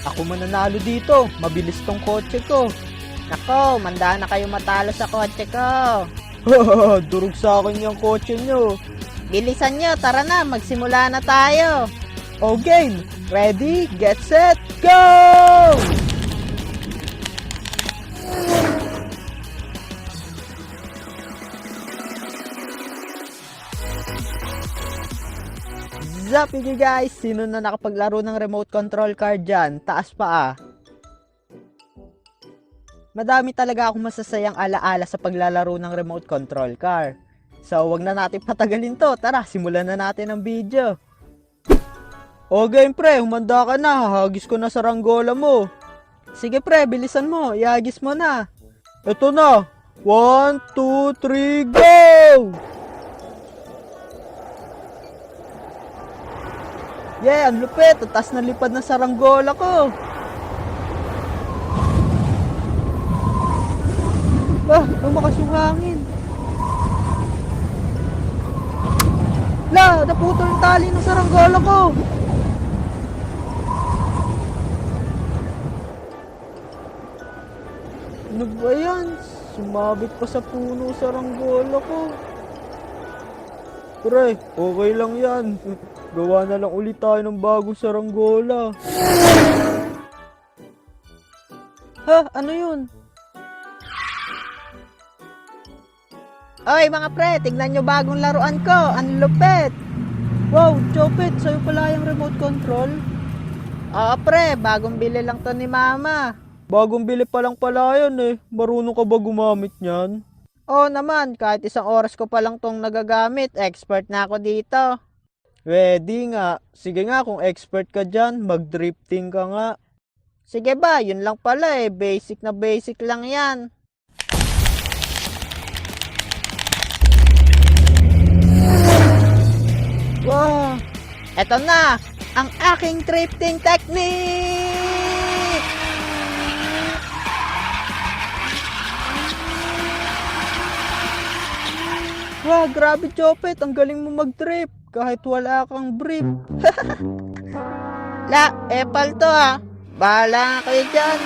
Ako mananalo dito. Mabilis tong kotse ko. Nako, manda na kayo matalo sa kotse ko. Durog sa akin yung kotse nyo. Bilisan nyo, tara na, magsimula na tayo. O game, ready, get set, go! What's up you guys? Sino na nakapaglaro ng remote control car dyan? Taas pa ah. Madami talaga akong masasayang alaala sa paglalaro ng remote control car. So wag na natin patagalin to. Tara, simulan na natin ang video. O game pre, humanda ka na. Hahagis ko na sa ranggola mo. Sige pre, bilisan mo. Ihagis mo na. Ito na. 1, 2, 3, go! Yeah, ang lupit. Tatas na lipad na sa ranggola ko. Lumakas yung hangin. Naputol yung tali ng saranggola ko. Ano ba yan? Sumabit pa sa puno saranggola ko. Pre, okay lang yan. Gawa na lang ulit tayo ng bagong saranggola. Ha? Ano yun? Oy mga pre, tignan nyo bagong laruan ko. Ang lupit. Wow, Chopet, sa'yo pala yung remote control? Oo pre, bagong bili lang to ni mama. Bagong bili pa lang pala yan eh. Marunong ka ba gumamit niyan? Oo naman, kahit isang oras ko pa lang tong nagagamit, expert na ako dito. Ready nga. Sige nga, kung expert ka dyan, mag-drifting ka nga. Sige ba, yun lang pala eh. Basic na basic lang yan. Wow! Eto na, ang aking drifting technique! Wow, grabe Chopet, ang galing mo mag-drift kahit wala kang brief. Epal to ah. Bahala nga kayo dyan.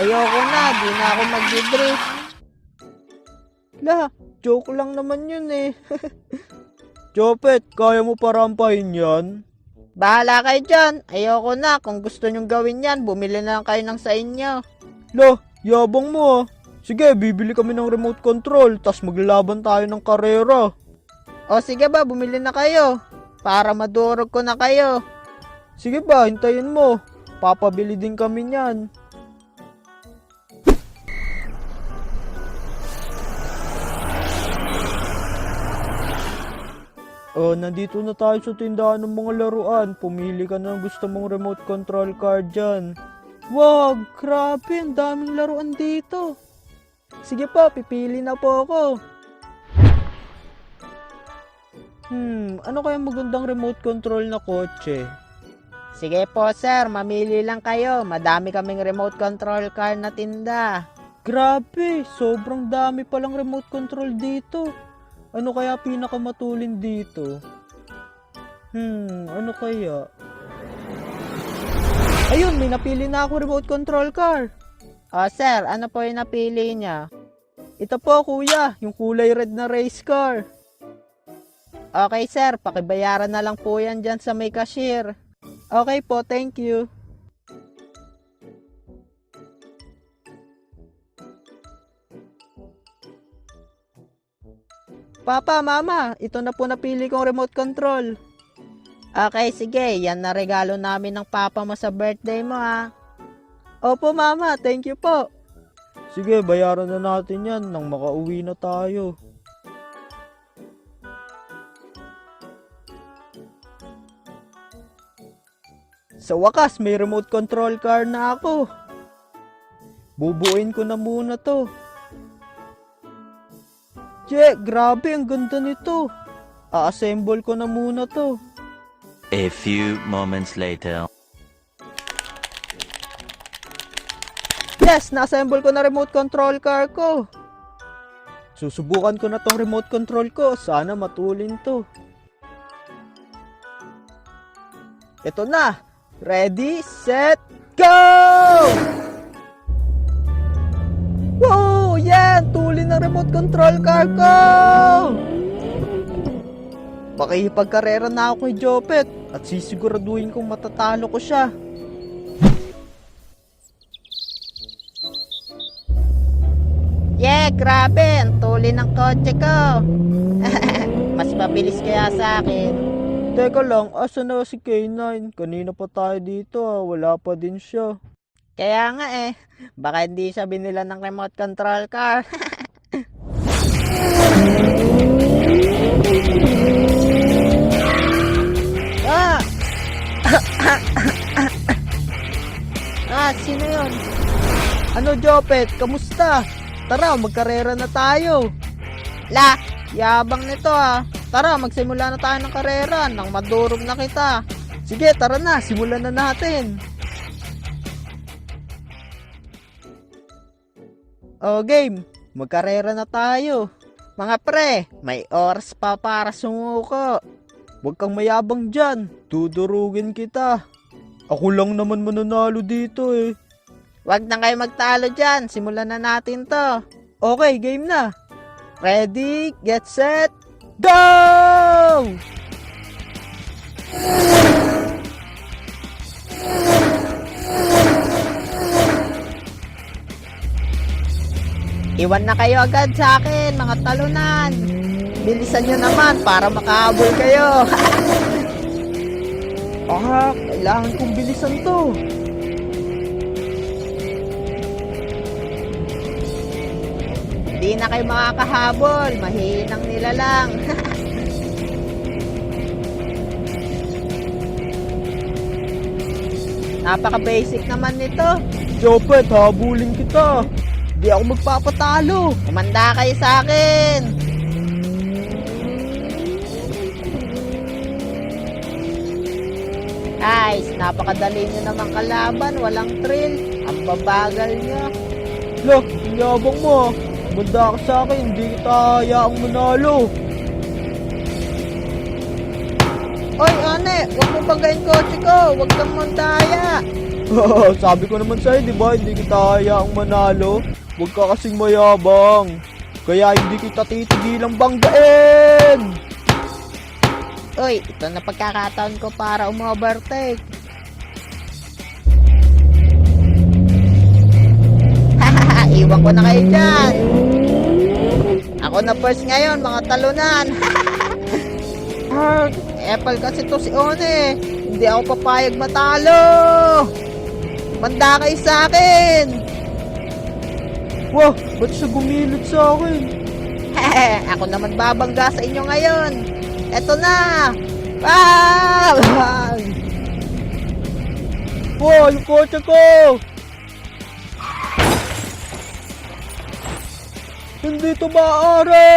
Ayoko na, di na ako mag-drift. Joke lang naman yun eh. Chopet, kaya mo parampahin yan? Bahala kayo dyan. Ayoko na. Kung gusto nyong gawin yan, bumili na lang kayo ng sa inyo. Yabang mo ah. Sige, bibili kami ng remote control, tas maglalaban tayo ng karera. O sige ba, bumili na kayo. Para madurog ko na kayo. Sige ba, hintayin mo. Papabili din kami niyan. Nandito na tayo sa tindahan ng mga laruan. Pumili ka na ng gusto mong remote control car dyan. Wow, grabe, ang daming laruan dito. Sige po, pipili na po ako. Ano kaya magandang remote control na kotse? Sige po sir, mamili lang kayo. Madami kaming remote control car na tinda. Grabe, sobrang dami palang remote control dito. Ano kaya pinakamatulin dito? Ano kaya? Ayun, may napili na ako remote control car. O sir, ano po yung napili niya? Ito po kuya, yung kulay red na race car. Okay sir, pakibayaran na lang po yan dyan sa may cashier. Okay po, thank you. Papa, mama, ito na po napili kong remote control. Okay, sige, yan na regalo namin ng papa mo sa birthday mo ha. Opo mama, thank you po. Sige, bayaran na natin yan nang makauwi na tayo. Sa wakas, may remote control car na ako. Bubuuin ko na muna to. Grabe, ang ganda nito. A-assemble ko na muna to. A few moments later. Yes, na-assemble ko na remote control car ko. Susubukan ko na tong remote control ko. Sana matulin to. Ito na. Ready, set, Go! Wow! Yan! Tuli ng remote control car ko! Makikipagkarera na ako kay Jopet at sisiguraduhin kong matatalo ko siya. Yeah, grabe! Ang tuli ng kotse ko! Mas mabilis kaya sa akin. Teka lang, asa na si K9? Kanina pa tayo dito wala pa din siya. Kaya nga eh, baka hindi siya binila ng remote control car. Ah! Sino yun? Ano Jopet, kamusta? Tara, magkarera na tayo. La, yabang nito Tara, magsimula na tayo ng karera nang madurog na kita. Sige, tara na, simulan na natin. O game, magkarera na tayo. Mga pre, may oras pa para sumuko. Huwag kang mayabang dyan, tudurugin kita. Ako lang naman mananalo dito eh. Wag na kayo magtalo dyan, simulan na natin to. Okay, game na. Ready, get set, go! Iwan na kayo agad sa akin, mga talunan. Bilisan nyo naman para makahabol kayo. Kailangan kong bilisan to. Hindi na kayo makakahabol, mahinang nila lang. Napaka-basic naman nito. Jopet, habulin kita. Di ako magpapatalo. Kumanda kayo sa akin. Guys, napakadali nyo naman kalaban, walang thrill. Ang babagal nyo. Look, inyabang mo. Banda ka sa akin, hindi kita hayaang manalo. Oy, ane, huwag mo bagayin kotse ko. Huwag kang mandaya. Sabi ko naman sa'yo, di ba? Hindi kita hayaang manalo. Huwag ka kasing mayabang. Kaya hindi kita titigilang banggain. Uy, ito na pagkakataon ko para umovertake. Hahaha, iwan ko na kayo dyan. Ako na first ngayon, mga talunan. Apple kasi to si One. Hindi ako papayag matalo. Manda kayo sa akin. Wah, ba't siya gumilid sa akin? Ako naman babangga sa inyo ngayon. Eto na. Ah! Wow, yung kotse ko! Hindi to maaari!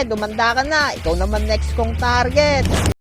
Dumanda ka na. Ikaw naman next kong target.